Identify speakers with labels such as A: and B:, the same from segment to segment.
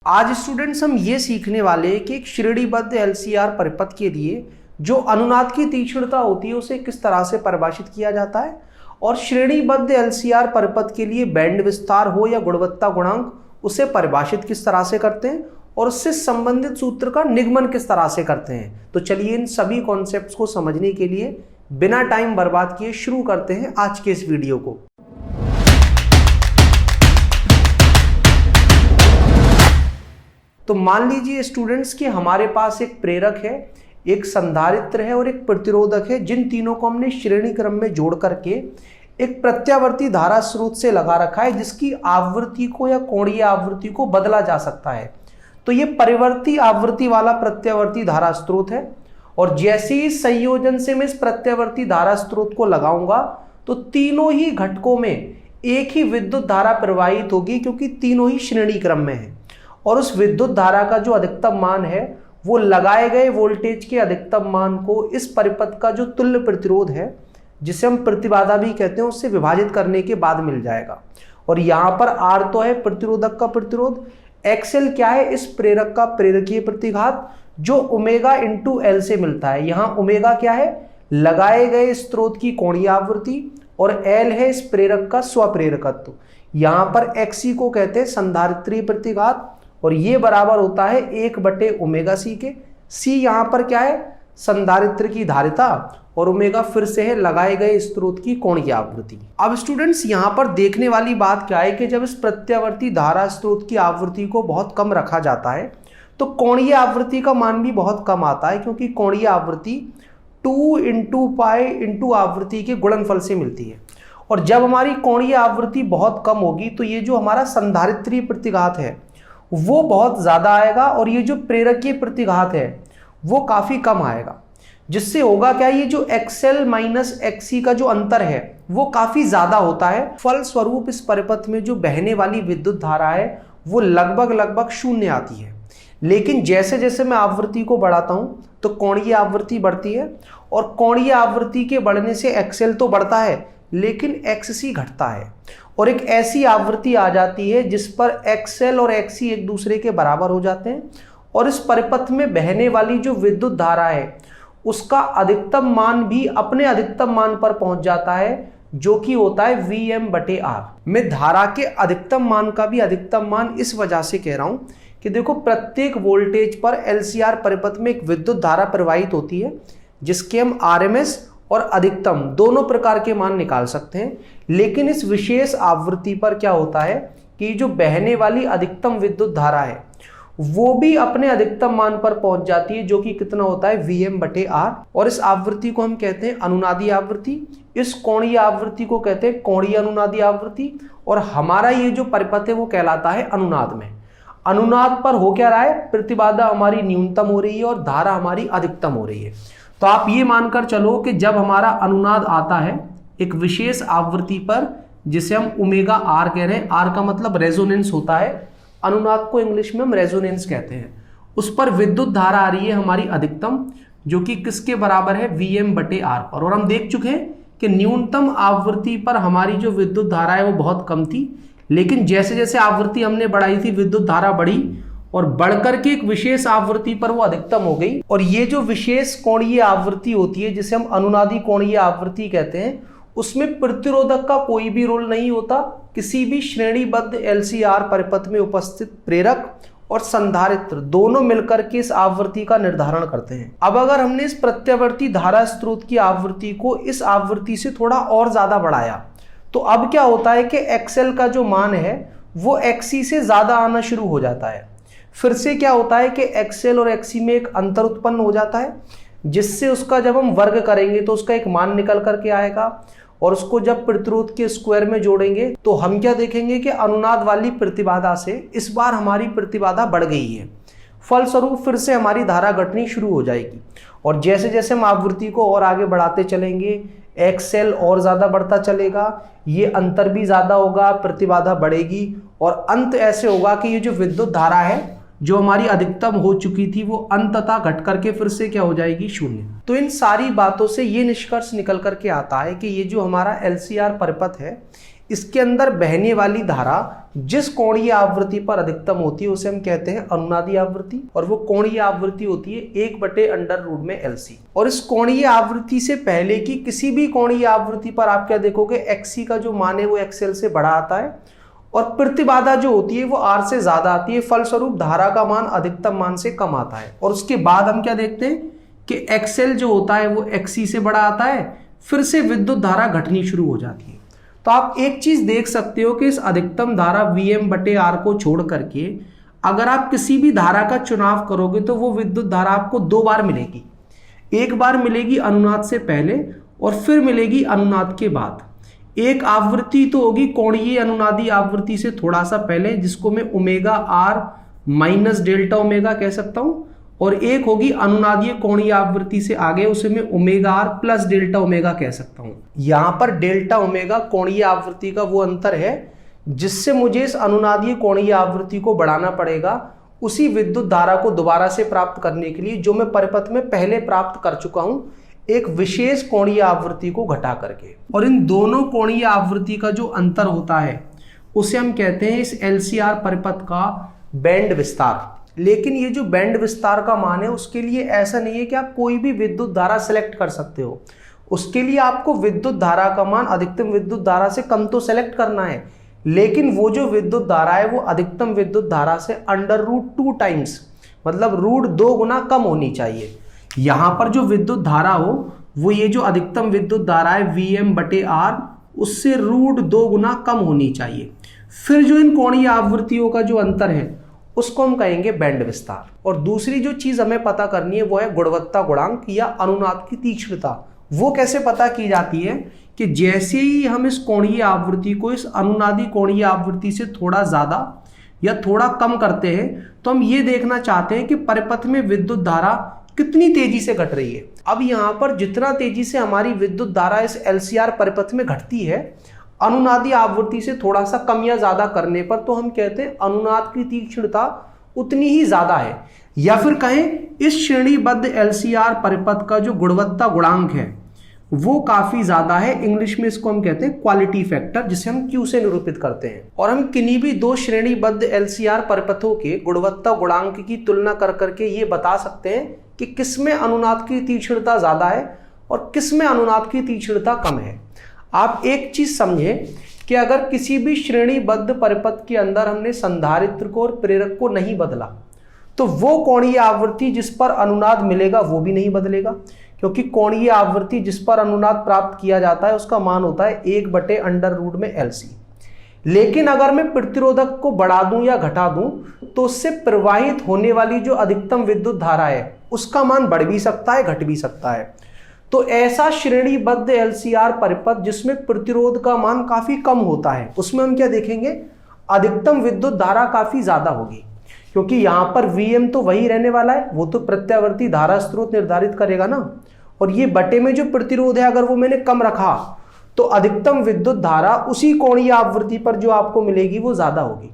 A: आज स्टूडेंट्स हम ये सीखने वाले हैं कि एक श्रेणीबद्ध एलसीआर परिपथ के लिए जो अनुनाद की तीक्ष्णता होती है उसे किस तरह से परिभाषित किया जाता है, और श्रेणीबद्ध एलसीआर परिपथ के लिए बैंड विस्तार हो या गुणवत्ता गुणांक उसे परिभाषित किस तरह से करते हैं और उससे संबंधित सूत्र का निगमन किस तरह से करते हैं। तो चलिए इन सभी कॉन्सेप्ट्स को समझने के लिए बिना टाइम बर्बाद किए शुरू करते हैं आज के इस वीडियो को। तो मान लीजिए स्टूडेंट्स कि हमारे पास एक प्रेरक है, एक संधारित्र है और एक प्रतिरोधक है, जिन तीनों को हमने श्रेणी क्रम में जोड़ करके एक प्रत्यावर्ती धारा स्रोत से लगा रखा है जिसकी आवृत्ति को या कोणीय आवृत्ति को बदला जा सकता है। तो ये परिवर्ती आवृत्ति वाला प्रत्यावर्ती धारा स्रोत है, और जैसे ही संयोजन से मैं इस प्रत्यावर्ती धारा स्रोत को लगाऊंगा तो तीनों ही घटकों में एक ही विद्युत धारा प्रवाहित होगी, क्योंकि तीनों ही श्रेणी क्रम में है। और उस विद्युत धारा का जो अधिकतम मान है वो लगाए गए वोल्टेज के अधिकतम मान को इस परिपथ का जो तुल्य प्रतिरोध है, जिसे हम प्रतिबाधा भी कहते हैं, उससे विभाजित करने के बाद मिल जाएगा। और यहाँ पर R तो है प्रतिरोधक का प्रतिरोध, XL क्या है इस प्रेरक का प्रेरकीय प्रतिघात जो ओमेगा इंटू L से मिलता है। यहाँ ओमेगा क्या है लगाए गए स्रोत की कोणीय आवृत्ति, और L है इस प्रेरक का स्वप्रेरकत्व। यहाँ पर XC को कहते हैं संधारित्रीय प्रतिघात, और ये बराबर होता है 1/ओमेगा C के। C यहाँ पर क्या है संधारित्र की धारिता, और ओमेगा फिर से है लगाए गए स्रोत की कोणीय आवृत्ति। अब स्टूडेंट्स यहाँ पर देखने वाली बात क्या है कि जब इस प्रत्यावर्ती धारा स्रोत की आवृत्ति को बहुत कम रखा जाता है तो कोणीय आवृत्ति का मान भी बहुत कम आता है, क्योंकि कोणीय आवृत्ति 2 × π × आवृत्ति के गुणनफल से मिलती है। और जब हमारी कोणीय आवृत्ति बहुत कम होगी तो ये जो हमारा संधारित्रीय प्रतिघात है वो बहुत ज्यादा आएगा, और ये जो प्रेरकीय प्रतिघात है वो काफी कम आएगा। जिससे होगा क्या, ये जो XL माइनस XC का जो अंतर है वो काफी ज्यादा होता है। फलस्वरूप इस परिपथ में जो बहने वाली विद्युत धारा है वो लगभग शून्य आती है। लेकिन जैसे जैसे मैं आवृत्ति को बढ़ाता हूं तो कोणीय आवृत्ति बढ़ती है, और कोणीय आवृत्ति के बढ़ने से XL तो बढ़ता है लेकिन XC घटता है, और एक ऐसी आवृत्ति आ जाती है जिस पर XL और XC एक दूसरे के बराबर हो जाते हैं, और इस परिपथ में बहने वाली जो विद्युत धारा है उसका अधिकतम मान भी अपने अधिकतम मान पर पहुंच जाता है, जो कि होता है Vm/R। मैं धारा के अधिकतम मान का भी अधिकतम मान इस वजह से कह रहा हूं कि देखो प्रत्येक वोल्टेज पर LCR परिपथ में एक विद्युत धारा प्रवाहित होती है जिसके हम RMS और अधिकतम दोनों प्रकार के मान निकाल सकते हैं। लेकिन इस विशेष आवृत्ति पर क्या होता है कि जो बहने वाली अधिकतम विद्युत धारा है वो भी अपने अधिकतम मान पर पहुंच जाती है, जो कि कितना होता है Vm/R। और इस आवृत्ति को हम कहते हैं अनुनादी आवृत्ति, इस कोणीय आवृत्ति को कहते हैं कोणीय अनुनादी आवृत्ति, और हमारा ये जो परिपथ है वो कहलाता है अनुनाद में। अनुनाद पर हो क्या रहा है, प्रतिबाधा हमारी न्यूनतम हो रही है और धारा हमारी अधिकतम हो रही है। तो आप ये मानकर चलो कि जब हमारा अनुनाद आता है एक विशेष आवृत्ति पर जिसे हम ओमेगा R कह रहे हैं, R का मतलब रेजोनेंस होता है, अनुनाद को इंग्लिश में हम रेजोनेंस कहते हैं, उस पर विद्युत धारा आ रही है हमारी अधिकतम, जो कि किसके बराबर है Vm/R पर। और हम देख चुके हैं कि न्यूनतम आवृत्ति पर हमारी जो विद्युत धारा है वो बहुत कम थी, लेकिन जैसे जैसे आवृत्ति हमने बढ़ाई थी विद्युत धारा बढ़ी, और बढ़कर के एक विशेष आवृत्ति पर वो अधिकतम हो गई। और ये जो विशेष कोणीय आवृत्ति होती है जिसे हम अनुनादी कोणीय आवृत्ति कहते हैं, उसमें प्रतिरोधक का कोई भी रोल नहीं होता। किसी भी श्रेणीबद्ध LCR परिपथ में उपस्थित प्रेरक और संधारित्र दोनों मिलकर के इस आवृत्ति का निर्धारण करते हैं। अब अगर हमने इस प्रत्यावर्ती धारा स्रोत की आवृत्ति को इस आवृत्ति से थोड़ा और ज्यादा बढ़ाया तो अब क्या होता है कि XL का जो मान है वो XC से ज्यादा आना शुरू हो जाता है। फिर से क्या होता है कि XL और XC में एक अंतर उत्पन्न हो जाता है, जिससे उसका जब हम वर्ग करेंगे तो उसका एक मान निकल करके आएगा, और उसको जब प्रतिरोध के स्क्वायर में जोड़ेंगे तो हम क्या देखेंगे कि अनुनाद वाली प्रतिबाधा से इस बार हमारी प्रतिबाधा बढ़ गई है। फलस्वरूप फिर से हमारी धारा घटनी शुरू हो जाएगी, और जैसे जैसे हम आवृत्ति को और आगे बढ़ाते चलेंगे XL और ज्यादा बढ़ता चलेगा, ये अंतर भी ज्यादा होगा, प्रतिबाधा बढ़ेगी, और अंत ऐसे होगा कि ये जो विद्युत धारा है जो हमारी अधिकतम हो चुकी थी वो अंततः घट करके फिर से क्या हो जाएगी, शून्य। तो इन सारी बातों से ये निष्कर्ष निकल करके आता है कि ये जो हमारा LCR परिपथ है इसके अंदर बहने वाली धारा जिस कोणीय आवृत्ति पर अधिकतम होती है उसे हम कहते हैं अनुनादी आवृत्ति, और वो कोणीय आवृत्ति होती है 1/√LC। और इस कोणीय आवृत्ति से पहले की किसी भी कोणीय आवृत्ति पर आप क्या देखोगे, XC का जो मान है वो XL से बड़ा आता है और प्रतिबाधा जो होती है वो R से ज्यादा आती है, फलस्वरूप धारा का मान अधिकतम मान से कम आता है। और उसके बाद हम क्या देखते हैं कि XL जो होता है वो XC से बड़ा आता है, फिर से विद्युत धारा घटनी शुरू हो जाती है। तो आप एक चीज देख सकते हो कि इस अधिकतम धारा Vm/R को छोड़ करके अगर आप किसी भी धारा का चुनाव करोगे तो वो विद्युत धारा आपको दो बार मिलेगी। एक बार मिलेगी अनुनाद से पहले और फिर मिलेगी अनुनाद के बाद। एक आवृत्ति तो होगी कोणीय अनुनादी आवृत्ति से थोड़ा सा पहले, जिसको मैं ω/R - Δω कह सकता हूं, और एक होगी अनुनादीय कोणीय आवृत्ति से आगे, उसे मैं ω/R + Δω कह सकता हूं। यहां पर Δω कोणीय आवृत्ति का वो अंतर है जिससे मुझे इस अनुनादीय कोणीय आवृत्ति को बढ़ाना पड़ेगा उसी विद्युत धारा को दोबारा से प्राप्त करने के लिए जो मैं परिपथ में पहले प्राप्त कर चुका हूं एक विशेष कोणीय आवृत्ति को घटा करके। और इन दोनों कोणीय आवृत्ति का जो अंतर होता है उसे हम कहते हैं इस LCR परिपथ का बैंड विस्तार। लेकिन ये जो बैंड विस्तार का मान है उसके लिए ऐसा नहीं है कि आप कोई भी विद्युत धारा सेलेक्ट कर सकते हो। उसके लिए आपको विद्युत धारा का मान अधिकतम विद्युत धारा से कम तो सेलेक्ट करना है, लेकिन वो जो विद्युत धारा है वो अधिकतम विद्युत धारा से √2 टाइम्स, मतलब √2 गुना कम होनी चाहिए। यहां पर जो विद्युत धारा हो वो ये जो अधिकतम विद्युत धारा है Vm/R उससे √2 गुना कम होनी चाहिए। फिर जो इन कोणीय आवृत्तियों का जो अंतर है उसको हम कहेंगे बैंड विस्तार। और दूसरी जो चीज हमें पता करनी है वो है गुणवत्ता गुणांक या अनुनाद की तीक्ष्णता। वो कैसे पता की जाती है कि जैसे ही हम इस कोणीय आवृत्ति को इस अनुनादी कोणीय आवृत्ति से थोड़ा ज्यादा या थोड़ा कम करते हैं तो हम ये देखना चाहते हैं कि परिपथ में विद्युत धारा कितनी तेजी से घट रही है। अब यहाँ पर जितना तेजी से हमारी विद्युत धारा इस LCR परिपथ में घटती है अनुनादी आवृत्ति से थोड़ा सा कम या ज्यादा करने पर तो हम कहते हैं अनुनाद की तीक्ष्णता उतनी ही ज्यादा है, या फिर कहें इस श्रेणीबद्ध LCR परिपथ का जो गुणवत्ता गुणांक है वो काफी ज्यादा है। इंग्लिश में इसको हम कहते हैं क्वालिटी फैक्टर, जिसे हम Q से निरूपित करते हैं। और हम किन्हीं भी दो श्रेणीबद्ध LCR परिपथों के गुणवत्ता गुणांक की तुलना कर करके ये बता सकते हैं कि किसमें अनुनाद की तीक्ष्णता ज्यादा है और किसमें अनुनाद की तीक्ष्णता कम है। आप एक चीज समझें कि अगर किसी भी श्रेणीबद्ध परिपथ के अंदर हमने संधारित्र को और प्रेरक को नहीं बदला तो वो कोणीय आवृत्ति जिस पर अनुनाद मिलेगा वो भी नहीं बदलेगा, क्योंकि कोणीय आवृत्ति जिस पर अनुनाद प्राप्त किया जाता है उसका मान होता है 1/√LC। लेकिन अगर मैं प्रतिरोधक को बढ़ा दूं या घटा दूं तो उससे प्रवाहित होने वाली जो अधिकतम विद्युत धारा है उसका मान बढ़ भी सकता है, घट भी सकता है। तो ऐसा श्रेणीबद्ध LCR परिपथ जिसमें प्रतिरोध का मान काफी कम होता है उसमें हम क्या देखेंगे, अधिकतम विद्युत धारा काफी ज्यादा होगी, क्योंकि यहां पर Vm तो वही रहने वाला है, वो तो प्रत्यावर्ती धारा स्रोत निर्धारित करेगा ना। और ये बटे में जो प्रतिरोध है अगर वो मैंने कम रखा तो अधिकतम विद्युत धारा उसी कोणीय आवृत्ति पर जो आपको मिलेगी वो ज्यादा होगी।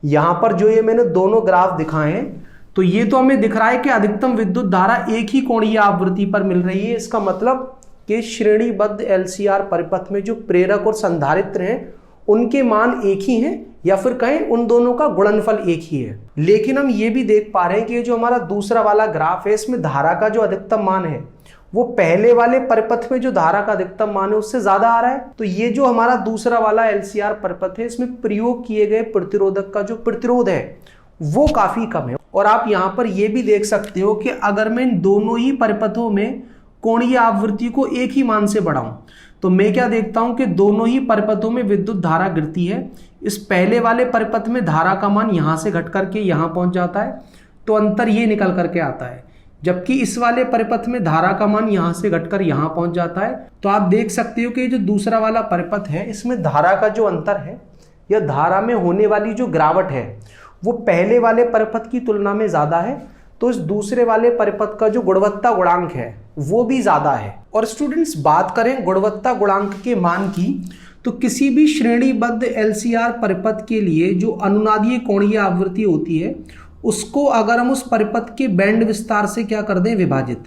A: यहां पर जो ये मैंने दोनों ग्राफ दिखाए हैं तो ये तो हमें दिख रहा है कि अधिकतम विद्युत धारा एक ही कोणीय आवृत्ति पर मिल रही है। इसका मतलब कि श्रेणीबद्ध LCR परिपथ में जो प्रेरक और संधारित्र हैं उनके मान एक ही हैं, या फिर कहें उन दोनों का गुणनफल एक ही है। लेकिन हम ये भी देख पा रहे हैं कि ये जो हमारा दूसरा वाला ग्राफ है इसमें धारा का जो अधिकतम मान है वो पहले वाले परिपथ में जो धारा का अधिकतम मान है उससे ज्यादा आ रहा है। तो ये जो हमारा दूसरा वाला LCR परिपथ है इसमें प्रयोग किए गए प्रतिरोधक का जो प्रतिरोध है वो काफी कम है। और आप यहाँ पर ये भी देख सकते हो कि अगर मैं इन दोनों ही परिपथों में कोणीय आवृत्ति को एक ही मान से बढ़ाऊं तो मैं क्या देखता हूं कि दोनों ही परिपथों में विद्युत धारा गिरती है। इस पहले वाले परिपथ में धारा का मान यहां से घट करके यहां पहुंच जाता है तो अंतर ये निकल करके आता है, जबकि इस वाले परिपथ में धारा का मान यहां से घटकर यहां पहुंच जाता है। तो आप देख सकते हो कि जो दूसरा वाला परिपथ है इसमें धारा का जो अंतर है या धारा में होने वाली जो गिरावट है वो पहले वाले परिपथ की तुलना में ज्यादा है। तो इस दूसरे वाले परिपथ का जो गुणवत्ता गुणांक है वो भी ज्यादा है। और स्टूडेंट्स बात करें गुणवत्ता गुणांक के मान की तो किसी भी श्रेणीबद्ध LCR परिपथ के लिए जो अनुनादीय कोणीय आवृत्ति होती है उसको अगर हम उस परिपथ के बैंड विस्तार से क्या कर दें, विभाजित।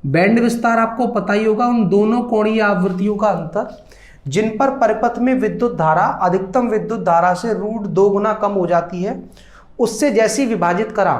A: बैंड विस्तार आपको पता ही होगा, उन दोनों कोणीय आवृत्तियों का अंतर जिन पर परिपथ में विद्युत धारा अधिकतम विद्युत धारा से √2 गुना कम हो जाती है, उससे जैसे विभाजित करा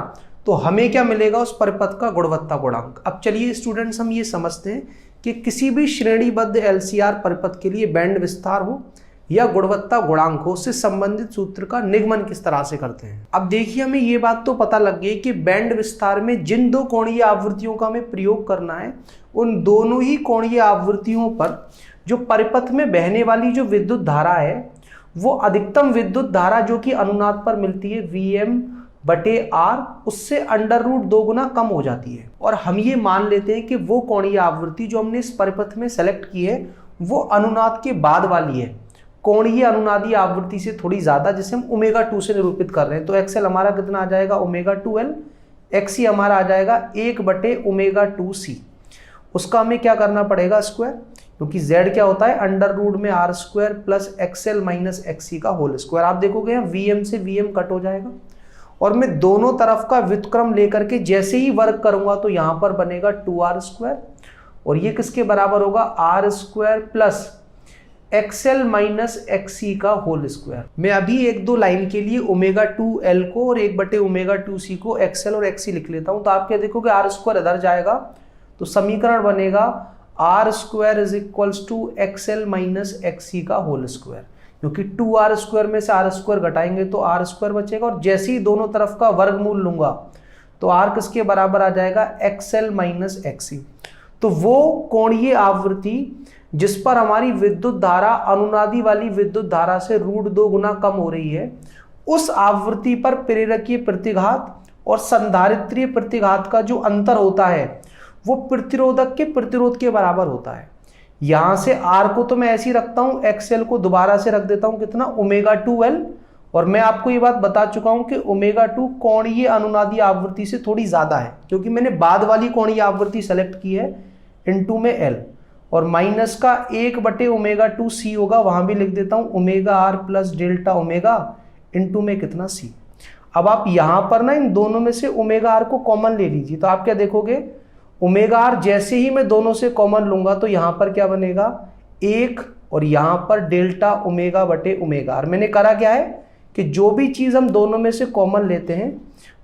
A: तो हमें क्या मिलेगा, उस परिपथ का गुणवत्ता गुणांक। अब चलिए स्टूडेंट्स हम ये समझते हैं कि किसी भी श्रेणीबद्ध LCR परिपथ के लिए बैंड विस्तार हो या गुणवत्ता गुणांक हो, उससे संबंधित सूत्र का निगमन किस तरह से करते हैं। अब देखिए हमें ये बात तो पता लग गई कि बैंड विस्तार में जिन दो कोणीय आवृत्तियों का हमें प्रयोग करना है, उन दोनों ही कोणीय आवृत्तियों पर जो परिपथ में बहने वाली जो विद्युत धारा है वो अधिकतम विद्युत धारा जो कि अनुनाद पर मिलती है Vm/R, उससे √2 गुना कम हो जाती है। और हम ये मान लेते हैं कि वो कोणीय आवृत्ति जो हमने इस परिपथ में सेलेक्ट की है वो अनुनाद के बाद वाली है, कोणीय अनुनादी आवृत्ति से थोड़ी ज्यादा, जिसे हम ω2 से निरूपित कर रहे हैं। तो XL हमारा कितना आ जाएगा, ω2L, XC हमारा आ जाएगा 1/ω2C। उसका हमें क्या करना पड़ेगा, स्क्वायर, क्योंकि Z क्या होता है √R² plus XL minus XC का होल स्क्वायर। आप देखोगे यहाँ Vm से Vm कट हो जाएगा और मैं दोनों तरफ का व्युत्क्रम लेकर के जैसे ही वर्ग करूंगा तो यहां पर बनेगा 2R² और ये किसके बराबर होगा, R² plus XL minus XC का होल स्क्वायर। मैं अभी 1-2 लाइन के लिए ω2L को और 1/ω2C को XL और XC लिख लेता हूं। तो आप क्या देखोगे, R² इधर जाएगा तो समीकरण बनेगा R² = XL माइनस XC का होल स्क्वायर, क्योंकि 2R² में से R² घटाएंगे तो R² बचेगा और जैसे ही दोनों तरफ का वर्गमूल लूंगा तो R किसके बराबर आ जाएगा, XL माइनस XC। तो वो कोणीय आवृत्ति जिस पर हमारी विद्युत धारा अनुनादी वाली विद्युत धारा से √2 गुना कम हो रही है, उस आवृत्ति पर प्रेरकीय प्रतिघात और संधारित्रीय प्रतिघात का जो अंतर होता है वो प्रतिरोधक के प्रतिरोध के बराबर होता है। यहां से R को तो मैं ऐसे ही रखता हूं, XL को दोबारा से रख देता हूं कितना, ω2L। और मैं आपको ये बात बता चुका हूं कि ω2 कोणीय अनुनादी आवृत्ति से थोड़ी ज्यादा है, क्योंकि मैंने बाद वाली कोणीय आवृत्ति सेलेक्ट की है, इनटू में L, और माइनस का 1/ω2C होगा, वहां भी लिख देता हूं ω/R plus delta omega into में कितना C। अब आप यहां पर ना इन दोनों में से ω/R को कॉमन ले लीजिए, तो आप क्या देखोगे, ω/R जैसे ही मैं दोनों से कॉमन लूंगा तो यहां पर क्या बनेगा 1 और यहां पर डेल्टा ω/ω/R। मैंने करा क्या है कि जो भी चीज हम दोनों में से कॉमन लेते हैं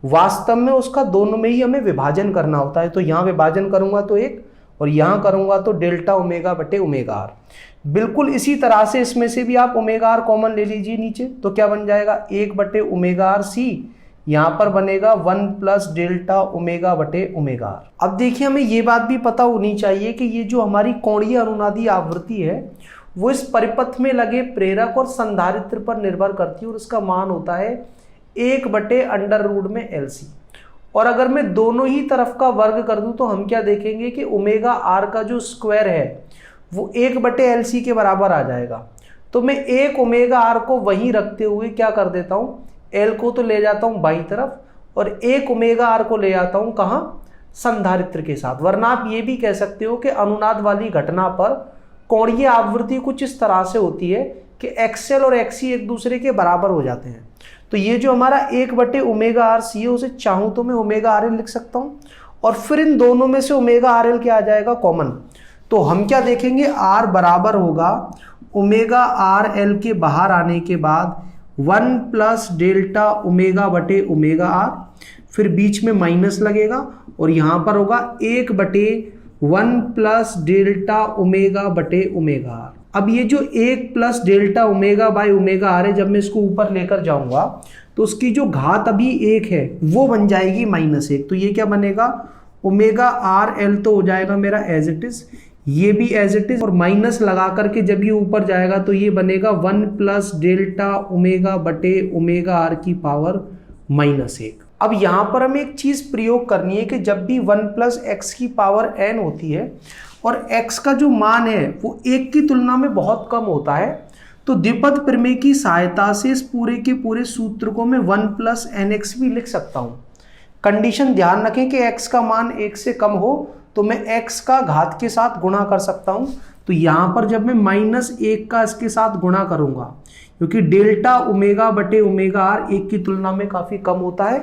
A: वास्तव में उसका दोनों में ही हमें विभाजन करना होता है। तो यहां विभाजन करूंगा तो 1 और यहां करूंगा तो डेल्टा ω/ω/R। बिल्कुल इसी तरह से इसमें से भी आप ω/R कॉमन ले लीजिए नीचे, तो क्या बन जाएगा 1/ω/C, यहां पर बनेगा 1 प्लस डेल्टा ω/ω/R। अब देखिए हमें ये बात भी पता होनी चाहिए कि ये जो हमारी कोणीय अनुनादी आवृत्ति है वो इस परिपथ में लगे प्रेरक और संधारित्र पर निर्भर करती है और इसका मान होता है 1/√LC। और अगर मैं दोनों ही तरफ का वर्ग कर दूं तो हम क्या देखेंगे कि ω/R का जो स्क्वायर है वो 1/LC के बराबर आ जाएगा। तो मैं 1 ω/R को वहीं रखते हुए क्या कर देता हूं, L को तो ले जाता हूं बाईं तरफ और 1 ω/R को ले जाता हूं कहां, संधारित्र के साथ। वरना आप ये भी कह सकते हो कि अनुनाद वाली घटना पर कोणीय आवृत्ति कुछ इस तरह से होती है कि XL और XC एक दूसरे के बराबर हो जाते हैं। तो ये जो हमारा 1/ω/RC है उसे चाहूं तो मैं ω/RL लिख सकता हूं और फिर इन दोनों में से ω/RL क्या आ जाएगा, कॉमन। तो हम क्या देखेंगे, R बराबर होगा ω/RL के बाहर आने के बाद 1 प्लस डेल्टा ω/ω/R, फिर बीच में माइनस लगेगा और यहां पर होगा 1/1 प्लस डेल्टा ω/ω/R। अब ये जो 1 प्लस डेल्टा ω/ω/R है, जब मैं इसको ऊपर लेकर जाऊंगा तो उसकी जो घात अभी 1 है वो बन जाएगी -1। तो ये क्या बनेगा, ω/RL तो हो जाएगा मेरा एज इट इज, ये भी एज इट इज, और माइनस लगा करके जब ये ऊपर जाएगा तो ये बनेगा 1 प्लस डेल्टा ω/ω/R की पावर -1। अब यहां पर हमें एक चीज प्रयोग करनी है कि जब भी 1 प्लस x की पावर n होती है और x का जो मान है वो 1 की तुलना में बहुत कम होता है, तो द्विपद प्रमेय की सहायता से इस पूरे के पूरे सूत्र को मैं 1 प्लस nx भी लिख सकता हूं। कंडीशन ध्यान रखें कि x का मान 1 से कम हो तो मैं x का घात के साथ गुणा कर सकता हूं। तो यहां पर जब मैं -1 का इसके साथ गुणा करूंगा, क्योंकि डेल्टा ω/ω/R 1 की तुलना में काफी कम होता है,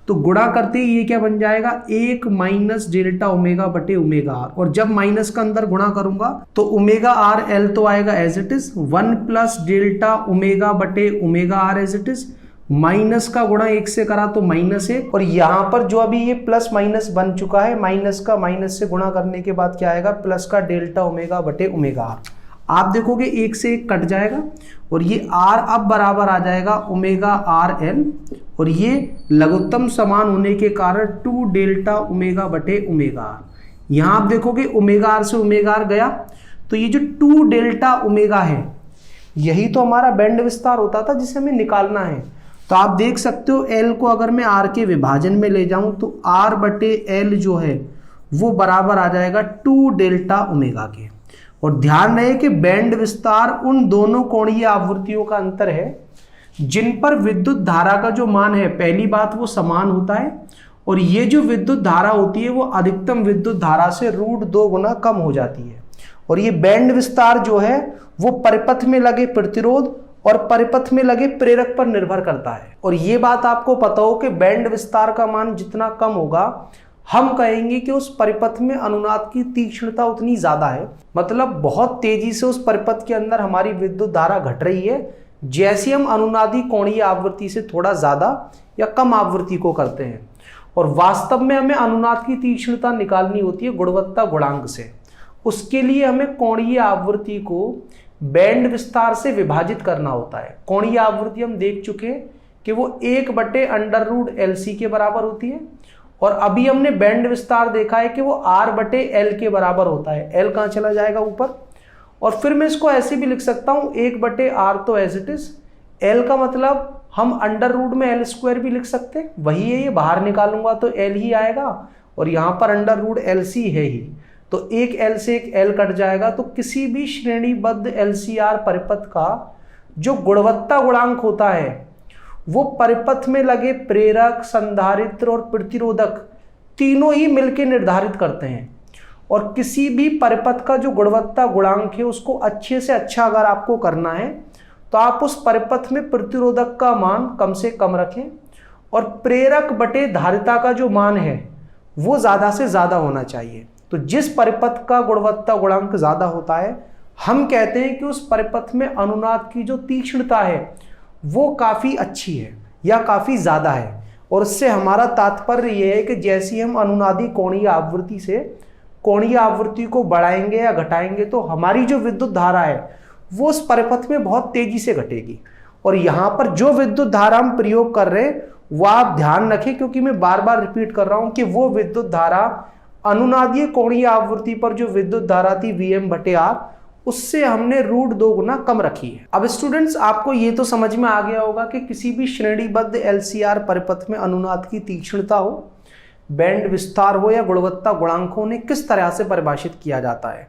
A: तो गुणा करते ही ये क्या बन जाएगा, 1 माइनस डेल्टा ओमेगा बटे ओमेगा आर, और जब माइनस का अंदर गुणा करूंगा तो ओमेगा आर एल तो आएगा as it is, 1 plus delta omega बटे omega R as it is, minus का गुणा 1 से करा तो -1, और यहां पर जो अभी ये प्लस माइनस बन चुका है, माइनस का माइनस से गुणा करने के बाद क्या आएगा, प्लस का डेल्टा ओमेगा बटे ओमेगा आर। आप देखोगे 1 से 1 कट जाएगा और ये r अब बराबर आ जाएगा ओमेगा आर एल, और ये लघुत्तम समान होने के कारण 2 डेल्टा ओमेगा बटे ओमेगा आर। यहां आप देखोगे ओमेगा आर से ओमेगा आर गया, तो ये जो 2 डेल्टा ओमेगा है यही तो हमारा बैंड विस्तार होता था जिसे हमें निकालना है। तो आप देख सकते हो L को अगर मैं R के विभाजन में ले जाऊं तो R बटे L जो है वो बराबर आ जाएगा 2 डेल्टा ओमेगा के। और ध्यान रहे कि बैंड विस्तार उन दोनों कोणीय आवृत्तियों का अंतर है जिन पर विद्युत धारा का जो मान है, पहली बात वो समान होता है, और ये जो विद्युत धारा होती है वो अधिकतम विद्युत धारा से √2 गुना कम हो जाती है। और ये बैंड विस्तार जो है वो परिपथ में लगे प्रतिरोध और परिपथ में लगे प्रेरक पर निर्भर करता है। और ये बात आपको पता हो कि बैंड विस्तार का मान जितना कम होगा हम कहेंगे कि उस परिपथ में अनुनाद की तीक्ष्णता उतनी ज्यादा है, मतलब बहुत तेजी से उस परिपथ के अंदर हमारी विद्युत धारा घट रही है जैसे हम अनुनादी कोणीय आवृत्ति से थोड़ा ज्यादा या कम आवृत्ति को करते हैं। और वास्तव में हमें अनुनाद की तीक्ष्णता निकालनी होती है गुणवत्ता गुणांक से। उसके लिए हमें कोणीय आवृत्ति को बैंड विस्तार से विभाजित करना होता है। कोणीय आवृत्ति हम देख चुके हैं कि वो 1/√LC के बराबर होती है, और अभी हमने बैंड विस्तार देखा है कि वो R/L के बराबर होता है। L कहाँ चला जाएगा, ऊपर। और फिर मैं इसको ऐसे भी लिख सकता हूँ 1/R तो एज इट इज, L का मतलब हम अंडर रूट में L² भी लिख सकते हैं, वही है, ये बाहर निकालूंगा तो L ही आएगा, और यहाँ पर √LC है ही, तो एक L से एक L कट जाएगा। तो किसी भी श्रेणीबद्ध LCR परिपथ का जो गुणवत्ता गुणांक होता है वो परिपथ में लगे प्रेरक, संधारित्र और प्रतिरोधक तीनों ही मिलकर निर्धारित करते हैं। और किसी भी परिपथ का जो गुणवत्ता गुणांक है उसको अच्छे से अच्छा अगर आपको करना है तो आप उस परिपथ में प्रतिरोधक का मान कम से कम रखें, और प्रेरक बटे धारिता का जो मान है वो ज्यादा से ज्यादा होना चाहिए। तो जिस परिपथ का गुणवत्ता गुणांक ज्यादा होता है हम कहते हैं कि उस परिपथ में अनुनाद की जो तीक्ष्णता है वो काफी अच्छी है या काफी ज्यादा है। और इससे हमारा तात्पर्य यह है कि जैसी हम अनुनादी कोणीय आवृत्ति से कोणीय आवृत्ति को बढ़ाएंगे या घटाएंगे तो हमारी जो विद्युत धारा है वो उस परिपथ में बहुत तेजी से घटेगी। और यहाँ पर जो विद्युत धारा हम प्रयोग कर रहे हैं वो आप ध्यान रखें, क्योंकि मैं बार बार रिपीट कर रहा हूं कि वो विद्युत धारा अनुनादीय कोणीय आवृत्ति पर जो विद्युत धारा थी Vm/R उससे हमने √2 गुना कम रखी है। अब स्टूडेंट्स आपको ये तो समझ में आ गया होगा कि किसी भी श्रेणीबद्ध LCR परिपथ में अनुनाद की तीक्ष्णता हो, बैंड विस्तार हो या गुणवत्ता गुणांक हो, उन्हें किस तरह से परिभाषित किया जाता है।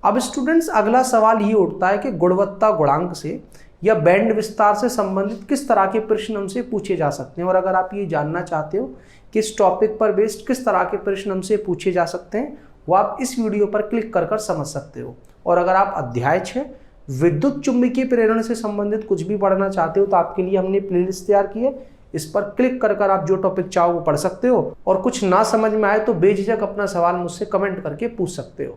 A: अब स्टूडेंट्स अगला सवाल ये उठता है कि गुणवत्ता गुणांक से या बैंड विस्तार से संबंधित किस तरह के प्रश्न हमसे पूछे जा सकते हैं। और अगर आप ये जानना चाहते हो कि इस टॉपिक पर बेस्ड किस तरह के प्रश्न हमसे पूछे जा सकते हैं वो आप इस वीडियो पर क्लिक कर समझ सकते हो। और अगर आप अध्याय 6 विद्युत चुंबकीय प्रेरण से संबंधित कुछ भी पढ़ना चाहते हो तो आपके लिए हमने प्लेलिस्ट तैयार की है, इस पर क्लिक कर आप जो टॉपिक चाहो वो पढ़ सकते हो। और कुछ ना समझ में आए तो बेझिझक अपना सवाल मुझसे कमेंट करके पूछ सकते हो।